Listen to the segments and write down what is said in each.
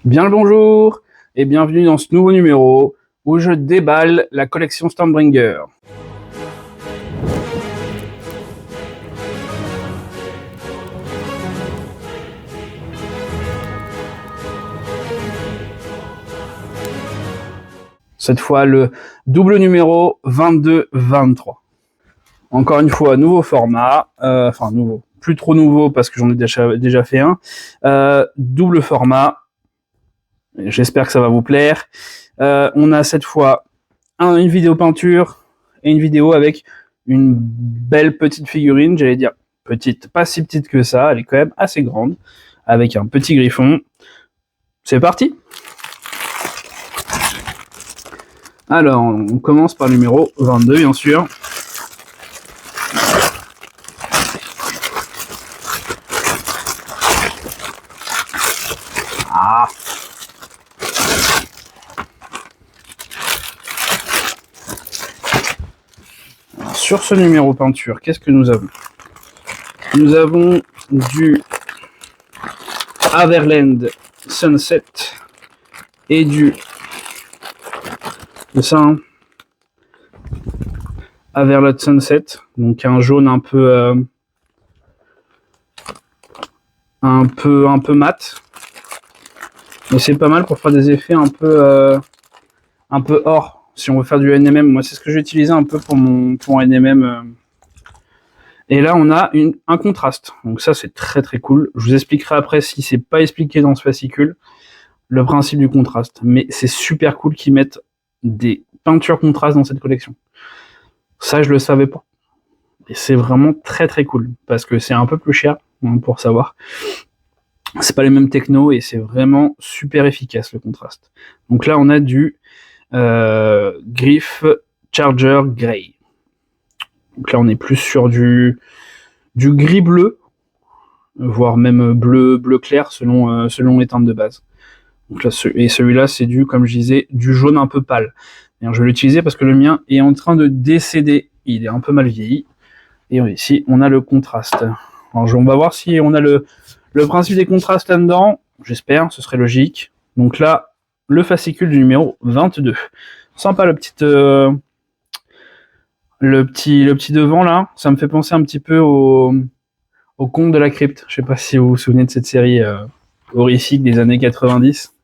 Bien le bonjour et bienvenue dans ce nouveau numéro où je déballe la collection Stormbringer. Cette fois le double numéro 22-23. Encore une fois, nouveau format, enfin nouveau, plus trop nouveau parce que j'en ai déjà fait un. Double format, j'espère que ça va vous plaire. On a cette fois une vidéo peinture et une vidéo avec une belle petite figurine, j'allais dire petite, pas si petite que ça, elle est quand même assez grande, avec un petit griffon. C'est parti! Alors, on commence par le numéro 22, bien sûr. Ah! Alors, sur ce numéro peinture, qu'est-ce que nous avons? Nous avons du Haverland Sunset et du Haverland Sunset, donc un jaune un peu mat, mais c'est pas mal pour faire des effets un peu or. Si on veut faire du NMM, moi c'est ce que j'ai utilisé un peu pour mon NMM. Et là on a un contraste, donc ça c'est très très cool. Je vous expliquerai après si c'est pas expliqué dans ce fascicule le principe du contraste, mais c'est super cool qu'ils mettent des peintures contrastes dans cette collection. Ça je le savais pas, et c'est vraiment très très cool parce que c'est un peu plus cher pour savoir. C'est pas les mêmes technos et c'est vraiment super efficace le contraste. Donc là on a du Griff Charger Grey. Donc là on est plus sur du gris bleu, voire même bleu clair selon les teintes de base. Donc là, et celui-là c'est du, comme je disais, du jaune un peu pâle. Et je vais l'utiliser parce que le mien est en train de décéder. Il est un peu mal vieilli. Et ici on a le contraste. Alors on va voir si on a le principe des contrastes là-dedans. J'espère, ce serait logique. Donc là, le fascicule du numéro 22. Sympa le petit devant là, ça me fait penser un petit peu au Conte de la Crypte. Je sais pas si vous vous souvenez de cette série horrifique des années 90.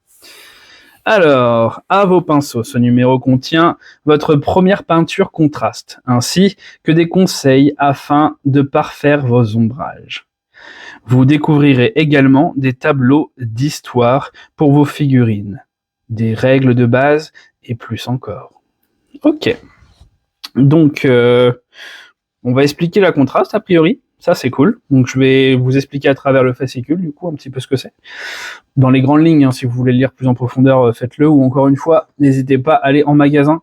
Alors, à vos pinceaux, ce numéro contient votre première peinture contraste, ainsi que des conseils afin de parfaire vos ombrages. Vous découvrirez également des tableaux d'histoire pour vos figurines, des règles de base et plus encore. Ok. Donc, on va expliquer la contraste a priori. Ça, c'est cool. Donc, je vais vous expliquer à travers le fascicule, du coup, un petit peu ce que c'est. Dans les grandes lignes, si vous voulez le lire plus en profondeur, faites-le. Ou encore une fois, n'hésitez pas à aller en magasin.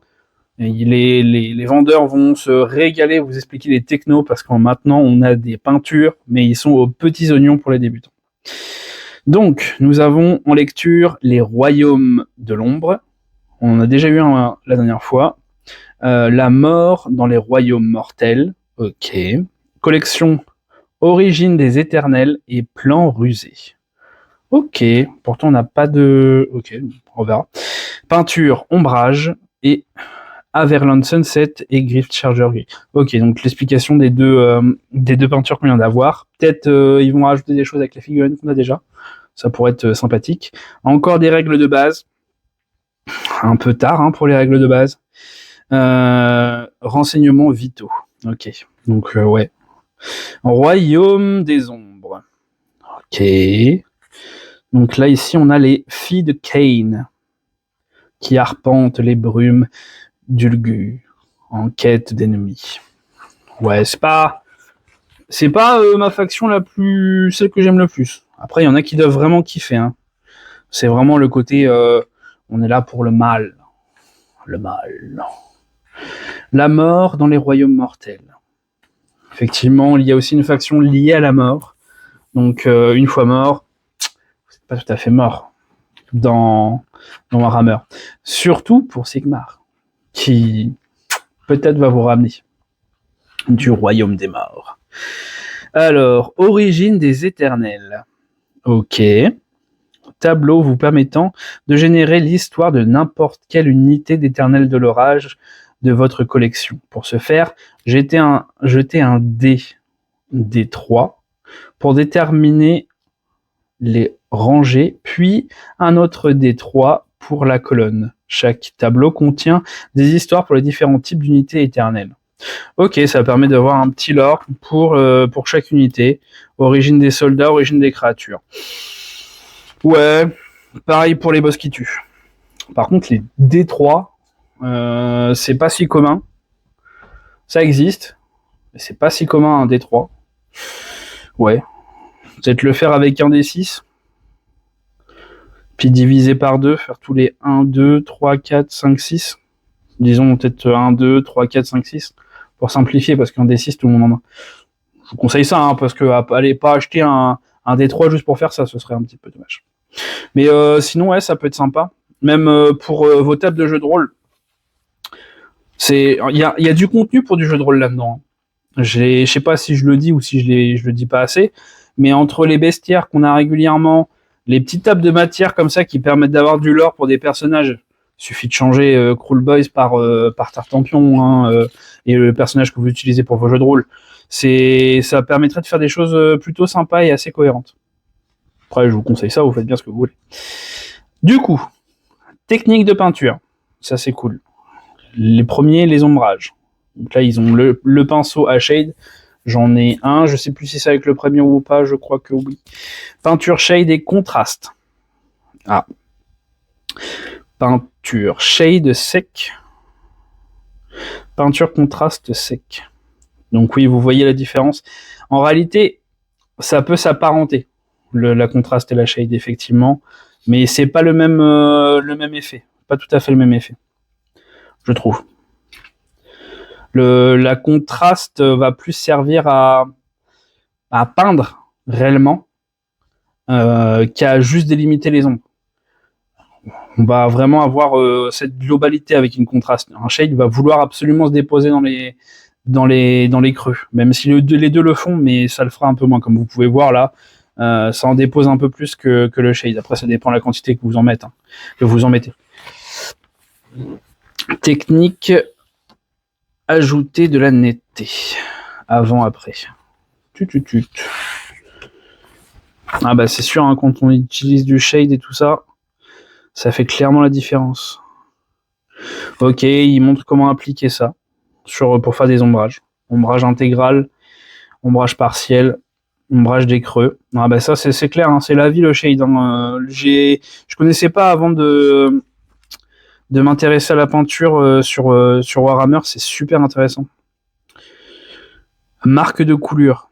Les vendeurs vont se régaler, vous expliquer les technos, parce qu'en maintenant, on a des peintures, mais ils sont aux petits oignons pour les débutants. Donc, nous avons en lecture les royaumes de l'ombre. On en a déjà eu un la dernière fois. La mort dans les royaumes mortels. Ok. Collection Origine des éternels et Plan rusé. Ok. Pourtant, on n'a pas de... Ok, on verra. Peinture, ombrage et Haverland Sunset et Griff Charger Grey. Ok, donc l'explication des deux peintures qu'on vient d'avoir. Peut-être ils vont rajouter des choses avec les figurines qu'on a déjà. Ça pourrait être sympathique. Encore des règles de base. Un peu tard pour les règles de base. Renseignements vitaux. Ok, donc ouais. Royaume des ombres. Ok. Donc là, ici, on a les filles de Cain qui arpentent les brumes d'Ulgur en quête d'ennemis. Ouais, c'est pas ma faction celle que j'aime le plus. Après, il y en a qui doivent vraiment kiffer. C'est vraiment le côté, on est là pour le mal. Le mal. La mort dans les royaumes mortels. Effectivement, il y a aussi une faction liée à la mort. Donc, une fois mort, vous n'êtes pas tout à fait mort dans Warhammer. Surtout pour Sigmar, qui peut-être va vous ramener du royaume des morts. Alors, origine des éternels. Ok. tableau vous permettant de générer l'histoire de n'importe quelle unité d'éternel de l'orage de votre collection. Pour ce faire, jetez un dé D3 pour déterminer les rangées, puis un autre D3 pour la colonne. Chaque tableau contient des histoires pour les différents types d'unités éternelles. Ok, ça permet d'avoir un petit lore pour chaque unité. Origine des soldats, origine des créatures. Ouais, pareil pour les boss qui tuent. Par contre, les D3, c'est pas si commun. Ça existe, mais c'est pas si commun un D3. Ouais. Peut-être le faire avec un D6. Puis diviser par 2, faire tous les 1, 2, 3, 4, 5, 6. Disons peut-être 1, 2, 3, 4, 5, 6. Pour simplifier, parce qu'un D6, tout le monde en a. Je vous conseille ça, hein, parce que allez pas acheter un D3 juste pour faire ça, ce serait un petit peu dommage. Mais sinon, ouais, ça peut être sympa. Même pour vos tables de jeu de rôle. Il y a du contenu pour du jeu de rôle là-dedans. Je sais pas si je le dis ou si je le dis pas assez, mais entre les bestiaires qu'on a régulièrement, les petites tables de matière comme ça qui permettent d'avoir du lore pour des personnages, il suffit de changer Cruel Boys par Tartampion, hein, et le personnage que vous utilisez pour vos jeux de rôle. Ça permettrait de faire des choses plutôt sympas et assez cohérentes. Après, je vous conseille ça, vous faites bien ce que vous voulez. Du coup, technique de peinture, ça c'est cool. Les premiers, les ombrages. Donc là, ils ont le pinceau à shade. J'en ai un, je sais plus si c'est avec le premier ou pas, je crois que oui. Peinture shade et contraste. Ah. Peinture shade sec. Peinture contraste sec. Donc oui, vous voyez la différence. En réalité, ça peut s'apparenter, la contraste et la shade, effectivement. Mais c'est pas le même effet. Pas tout à fait le même effet. Je trouve. La contraste va plus servir à peindre réellement qu'à juste délimiter les ombres. On va vraiment avoir cette globalité avec une contraste. Un shade va vouloir absolument se déposer dans les creux, même si les deux le font, mais ça le fera un peu moins. Comme vous pouvez voir là, ça en dépose un peu plus que le shade. Après, ça dépend de la quantité que vous en mettez. Technique, ajouter de la netteté. Avant, après. Ah bah c'est sûr, hein, quand on utilise du shade et tout ça, ça fait clairement la différence. Ok, il montre comment appliquer ça pour faire des ombrages. Ombrage intégral, ombrage partiel, ombrage des creux. Ah bah ça c'est clair, hein, c'est la vie le shade. Hein. Je connaissais pas avant de m'intéresser à la peinture sur Warhammer, c'est super intéressant. Marque de coulure.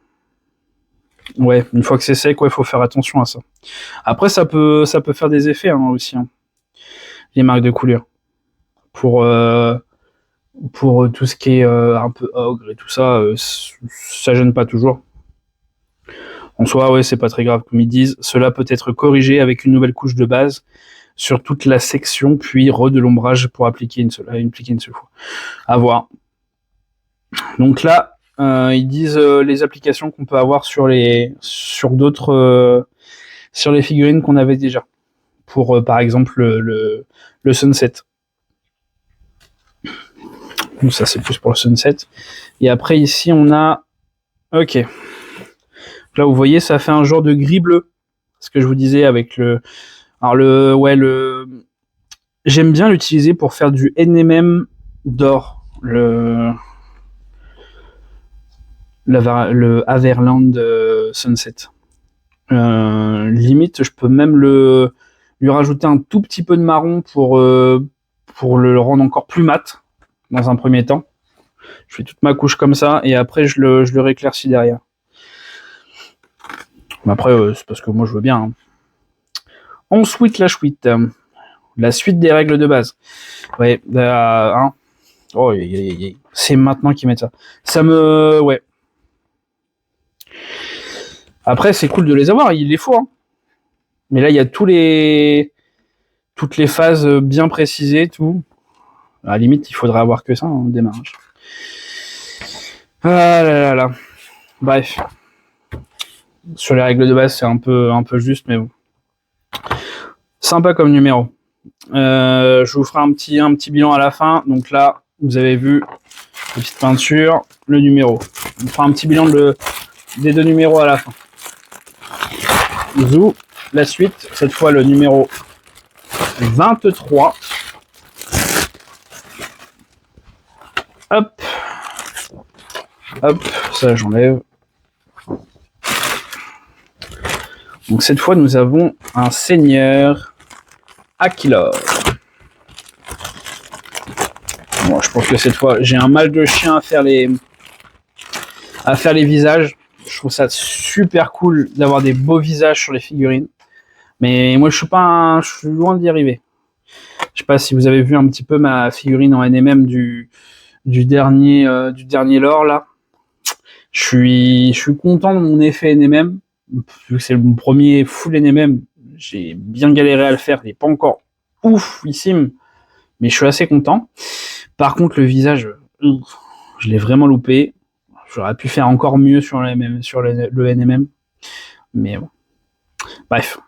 Ouais, une fois que c'est sec, il faut faire attention à ça. Après, ça peut faire des effets hein, aussi, hein, les marques de coulure. Pour tout ce qui est un peu ogre et tout ça, ça gêne pas toujours. En soi, ouais, c'est pas très grave, comme ils disent. Cela peut être corrigé avec une nouvelle couche de base sur toute la section, puis de l'ombrage pour appliquer une seule fois. À voir. Donc là, ils disent les applications qu'on peut avoir sur d'autres sur les figurines qu'on avait déjà. Pour par exemple le Sunset. Donc ça c'est plus pour le Sunset. Et après ici on a... Ok. Là vous voyez ça fait un genre de gris bleu. Ce que je vous disais avec le... Alors j'aime bien l'utiliser pour faire du NMM d'or. Le Haverland Sunset. Limite, je peux même lui rajouter un tout petit peu de marron pour le rendre encore plus mat dans un premier temps. Je fais toute ma couche comme ça et après je le rééclaircis derrière. Mais après, c'est parce que moi je veux bien. Hein. Ensuite, la suite des règles de base. Ouais, hein. Oh, c'est maintenant qu'ils mettent ça. Ouais. Après, c'est cool de les avoir, il les faut. Hein. Mais là, il y a toutes les phases bien précisées, tout. À la limite, il faudrait avoir que ça en démarrage. Ah là là. Bref. Sur les règles de base, c'est un peu juste, mais bon. Sympa comme numéro. Je vous ferai un petit bilan à la fin. Donc là, vous avez vu les petites peintures, le numéro. On fera un petit bilan des 2 numéros à la fin. Zou, la suite, cette fois le numéro 23. Hop. Hop, ça j'enlève. Donc cette fois, nous avons un seigneur Aquilor. Bon, je pense que cette fois, j'ai un mal de chien à faire les visages. Je trouve ça super cool d'avoir des beaux visages sur les figurines. Mais moi, je suis loin d'y arriver. Je sais pas si vous avez vu un petit peu ma figurine en NMM du dernier lore là. Je suis content de mon effet NMM. Vu que c'est mon premier full NMM, j'ai bien galéré à le faire. Il n'est pas encore oufissime, mais je suis assez content. Par contre, le visage, je l'ai vraiment loupé. J'aurais pu faire encore mieux sur le NMM. Mais bon. Bref.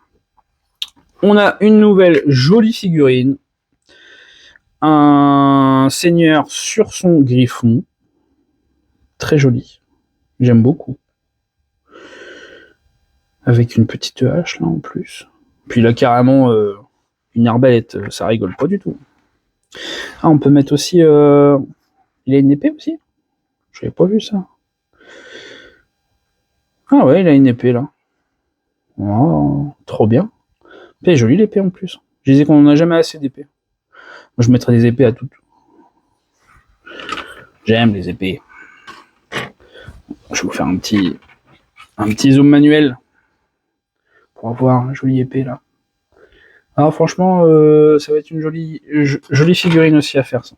On a une nouvelle jolie figurine. Un seigneur sur son griffon. Très joli. J'aime beaucoup. Avec une petite hache là en plus. Puis là carrément une arbalète. Ça rigole pas du tout. Ah, on peut mettre aussi... Il a une épée aussi? Je n'avais pas vu ça. Ah ouais, il a une épée là. Oh, trop bien. C'est joli l'épée en plus. Je disais qu'on n'en a jamais assez d'épées. Moi je mettrais des épées à toutes. J'aime les épées. Je vais vous faire un petit zoom manuel pour avoir une jolie épée là. Ah franchement, ça va être une jolie figurine aussi à faire ça.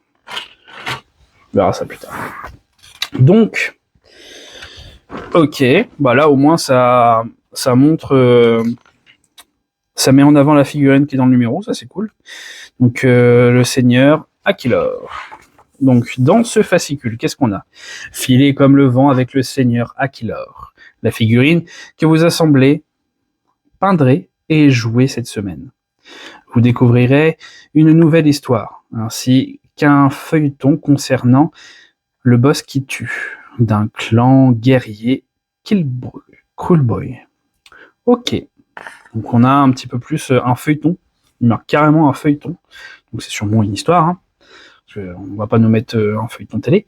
On verra ça plus tard. Donc, ok, bah là au moins ça montre, ça met en avant la figurine qui est dans le numéro, ça c'est cool. Donc le seigneur Aquilor. Donc dans ce fascicule, qu'est-ce qu'on a? Filé comme le vent avec le seigneur Aquilor. La figurine que vous assemblez, peindrez et jouez cette semaine. Vous découvrirez une nouvelle histoire, ainsi qu'un feuilleton concernant le boss qui tue, d'un clan guerrier Kruleboy. Ok, donc on a un petit peu plus un feuilleton, il marque carrément un feuilleton, donc c'est sûrement une histoire, hein. On va pas nous mettre un feuilleton télé,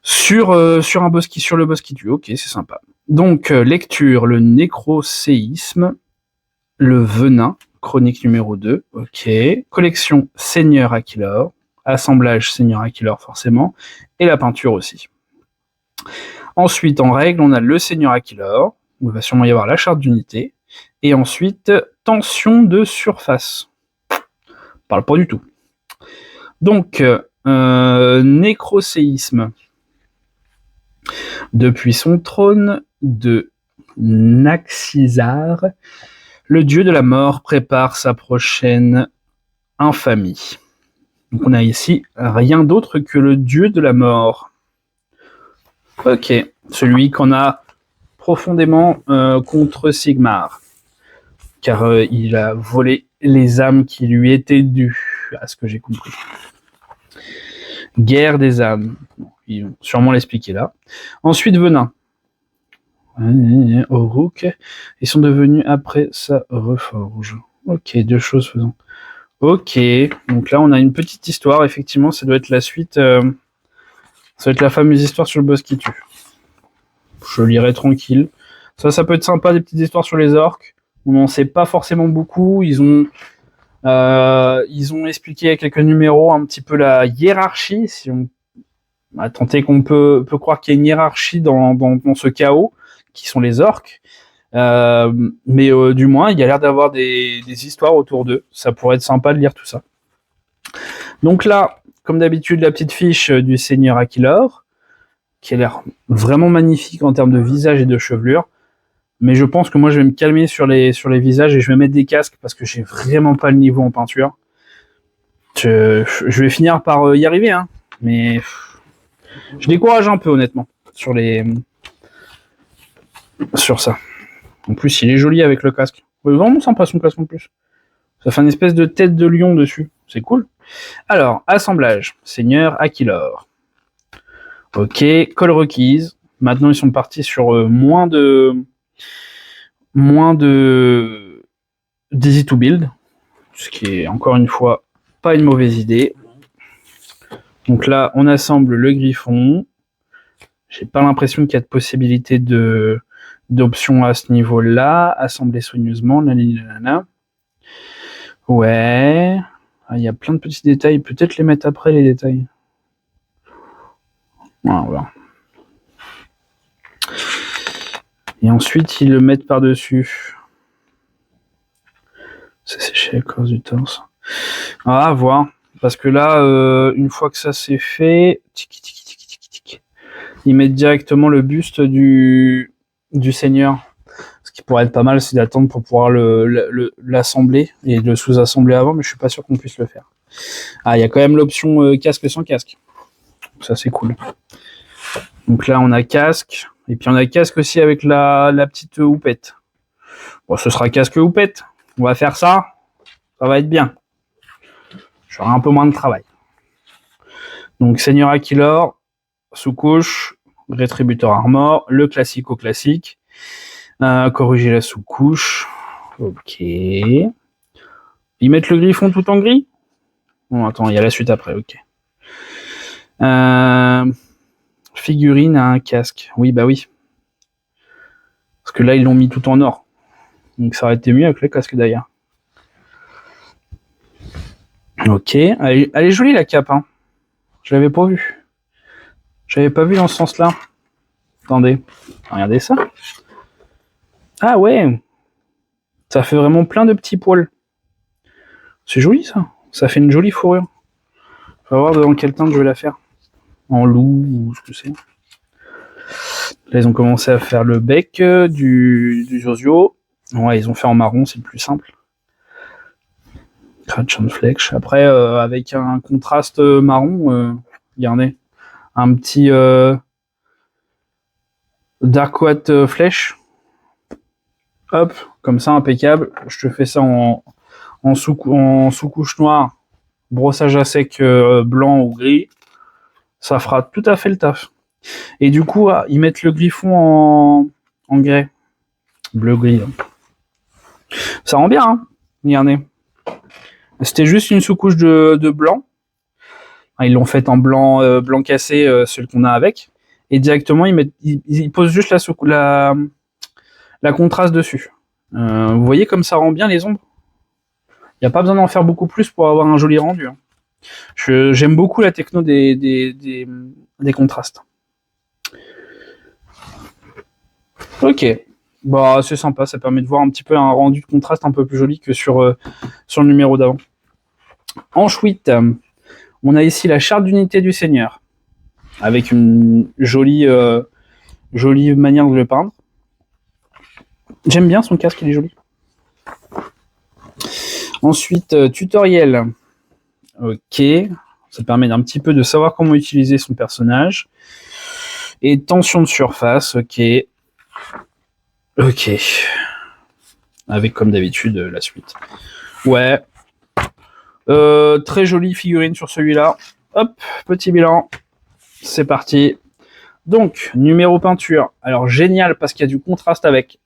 sur le boss qui tue, ok, c'est sympa. Donc lecture, le nécroséisme, le venin, chronique numéro 2, ok. Collection Seigneur Aquilor, assemblage Seigneur Aquilor forcément, et la peinture aussi. Ensuite, en règle, on a le Seigneur Aquilor, où il va sûrement y avoir la charte d'unité, et ensuite, tension de surface. Parle pas du tout. Donc, nécroséisme. Depuis son trône de Naxizar, le dieu de la mort prépare sa prochaine infamie. Donc on a ici rien d'autre que le dieu de la mort. Ok, celui qu'on a profondément contre Sigmar, car il a volé les âmes qui lui étaient dues, à ce que j'ai compris. Guerre des âmes, bon, ils vont sûrement l'expliquer là. Ensuite Venin. Oruk, ils sont devenus après sa reforge. Ok, 2 choses faisant. Ok, donc là on a une petite histoire, effectivement ça doit être la suite, ça doit être la fameuse histoire sur le boss qui tue. Je lirai tranquille. Ça peut être sympa, des petites histoires sur les orques, on n'en sait pas forcément beaucoup, ils ont expliqué avec quelques numéros un petit peu la hiérarchie, si on a tenté qu'on peut croire qu'il y a une hiérarchie dans ce chaos, qui sont les orques, mais du moins il y a l'air d'avoir des histoires autour d'eux, ça pourrait être sympa de lire tout ça. Donc là, comme d'habitude, la petite fiche du seigneur Aquilor, qui a l'air vraiment magnifique en termes de visage et de chevelure, mais je pense que moi je vais me calmer sur les visages et je vais mettre des casques parce que j'ai vraiment pas le niveau en peinture. Je vais finir par y arriver, hein, mais je décourage un peu honnêtement sur ça. En plus, il est joli avec le casque. Vraiment sympa son casque en plus. Ça fait une espèce de tête de lion dessus. C'est cool. Alors, assemblage. Seigneur Aquilor. Ok, call requise. Maintenant, ils sont partis sur moins de d'easy to build, ce qui est encore une fois pas une mauvaise idée. Donc là, on assemble le griffon. J'ai pas l'impression qu'il y a de possibilité d'options à ce niveau-là. Assembler soigneusement, nanana. Ouais. Ah, il y a plein de petits détails. Peut-être les mettre après, les détails. Voilà. Et ensuite, ils le mettent par-dessus. C'est séché à cause du torse. Ah, à voir. Parce que là, une fois que ça c'est fait, ils mettent directement le buste du seigneur. Ce qui pourrait être pas mal, c'est d'attendre pour pouvoir l'assembler et le sous-assembler avant, mais je suis pas sûr qu'on puisse le faire. Ah, il y a quand même l'option casque sans casque. Ça, c'est cool. Donc là, on a casque. Et puis on a casque aussi avec la petite houppette. Bon, ce sera casque houppette. On va faire ça. Ça va être bien. J'aurai un peu moins de travail. Donc Seigneur Aquilor, sous-couche, rétributeur armor, le classico-classique. Corriger la sous-couche. Ok. Ils mettent le griffon tout en gris? Bon, attends, il y a la suite après, ok. Figurine à un casque. Oui, bah oui. Parce que là, ils l'ont mis tout en or. Donc ça aurait été mieux avec le casque d'ailleurs. Ok. Elle est jolie la cape, hein. Je l'avais pas vue. J'avais pas vu dans ce sens-là. Attendez. Regardez ça. Ah ouais. Ça fait vraiment plein de petits poils. C'est joli ça. Ça fait une jolie fourrure. On va voir dans quel teint je vais la faire. En loup ou ce que c'est. Là, ils ont commencé à faire le bec du Josio. Ouais, ils ont fait en marron, c'est le plus simple. Cratch and Fletch. Après, avec un contraste marron, regardez. Un petit Darkwatt flèche. Hop, comme ça, impeccable. Je te fais ça en sous-couche noire, brossage à sec blanc ou gris. Ça fera tout à fait le taf. Et du coup, ils mettent le griffon en grès. Bleu-gris. Ça rend bien, hein. Regardez. C'était juste une sous-couche de blanc. Ils l'ont faite en blanc, blanc cassé, celle qu'on a avec. Et directement, ils posent juste la contraste dessus. Vous voyez comme ça rend bien les ombres? Il n'y a pas besoin d'en faire beaucoup plus pour avoir un joli rendu. Hein. J'aime beaucoup la techno des contrastes. Ok. Bah, c'est sympa, ça permet de voir un petit peu un rendu de contraste un peu plus joli que sur le numéro d'avant. Ensuite, on a ici la charte d'unité du Seigneur, avec une jolie manière de le peindre. J'aime bien son casque, il est joli. Ensuite, tutoriel. Ok, ça permet d'un petit peu de savoir comment utiliser son personnage. Et tension de surface, ok. Ok. Avec, comme d'habitude, la suite. Ouais. Très jolie figurine sur celui-là. Hop, petit bilan. C'est parti. Donc, numéro peinture. Alors, génial parce qu'il y a du contraste avec.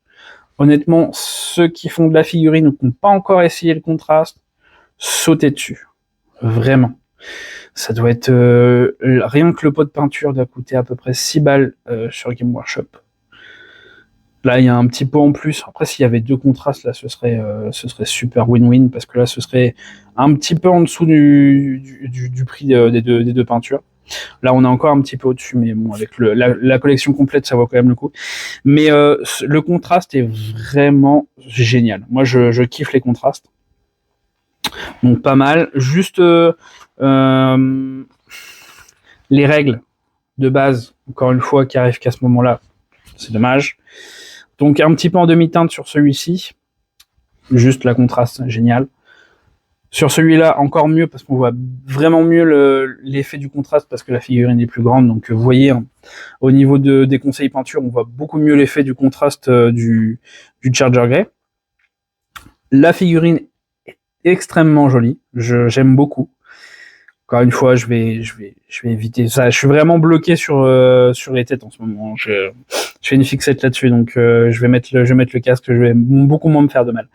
Honnêtement, ceux qui font de la figurine ou qui n'ont pas encore essayé le contraste, sautez dessus. Vraiment. Ça doit être... rien que le pot de peinture doit coûter à peu près 6 balles sur Game Workshop. Là, il y a un petit pot en plus. Après, s'il y avait 2 contrastes, là, ce serait super win-win, parce que là, ce serait un petit peu en dessous du prix des deux peintures. Là, on est encore un petit peu au-dessus, mais bon, avec la collection complète, ça vaut quand même le coup. Mais le contraste est vraiment génial. Moi, je kiffe les contrastes. Donc, pas mal. Juste les règles de base, encore une fois, qui arrivent qu'à ce moment-là. C'est dommage. Donc, un petit peu en demi-teinte sur celui-ci. Juste la contraste, génial. Sur celui-là, encore mieux, parce qu'on voit vraiment mieux l'effet du contraste, parce que la figurine est plus grande. Donc, vous voyez, hein, au niveau des conseils peinture, on voit beaucoup mieux l'effet du contraste du Charger Grey. La figurine est extrêmement joli. J'aime beaucoup. Encore une fois, je vais éviter ça. Je suis vraiment bloqué sur les têtes en ce moment. Je fais une fixette là-dessus, donc je vais mettre le casque. Je vais beaucoup moins me faire de mal.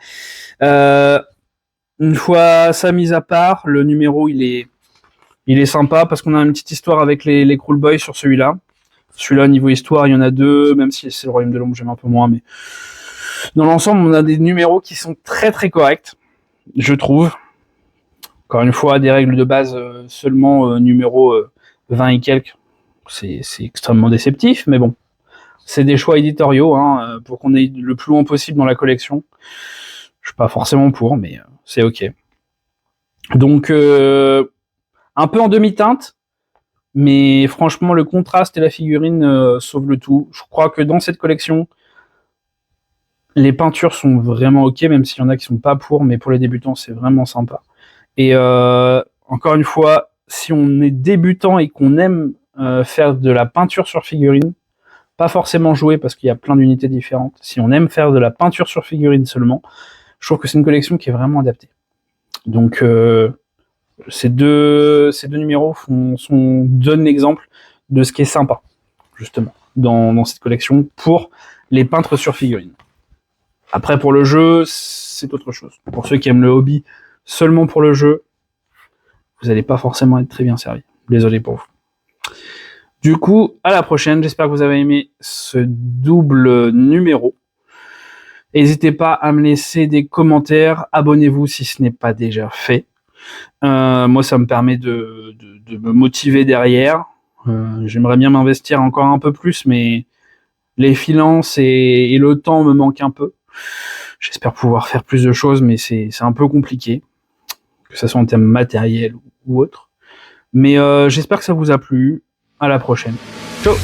Une fois ça mis à part, le numéro il est sympa parce qu'on a une petite histoire avec les Cruel Boys sur celui-là. Celui-là, niveau histoire, il y en a 2, même si c'est le Royaume de l'Ombre, j'aime un peu moins, mais dans l'ensemble, on a des numéros qui sont très très corrects, je trouve. Encore une fois, des règles de base seulement numéro 20 et quelques, c'est extrêmement déceptif, mais bon, c'est des choix éditoriaux pour qu'on ait le plus loin possible dans la collection. Je suis pas forcément pour, mais c'est ok. Donc, un peu en demi-teinte, mais franchement, le contraste et la figurine sauvent le tout. Je crois que dans cette collection, les peintures sont vraiment ok, même s'il y en a qui sont pas pour, mais pour les débutants, c'est vraiment sympa. Et encore une fois, si on est débutant et qu'on aime faire de la peinture sur figurine, pas forcément jouer parce qu'il y a plein d'unités différentes, si on aime faire de la peinture sur figurine seulement, je trouve que c'est une collection qui est vraiment adaptée. Donc ces deux numéros donnent l'exemple de ce qui est sympa, justement, dans cette collection pour les peintres sur figurine. Après, pour le jeu, c'est autre chose. Pour ceux qui aiment le hobby seulement pour le jeu, vous n'allez pas forcément être très bien servi. Désolé pour vous. Du coup, à la prochaine. J'espère que vous avez aimé ce double numéro. N'hésitez pas à me laisser des commentaires. Abonnez-vous si ce n'est pas déjà fait. Moi, ça me permet de me motiver derrière. J'aimerais bien m'investir encore un peu plus, mais les finances et le temps me manquent un peu. J'espère pouvoir faire plus de choses, mais c'est un peu compliqué, que ce soit en termes matériels ou autre. Mais j'espère que ça vous a plu. À la prochaine. Ciao.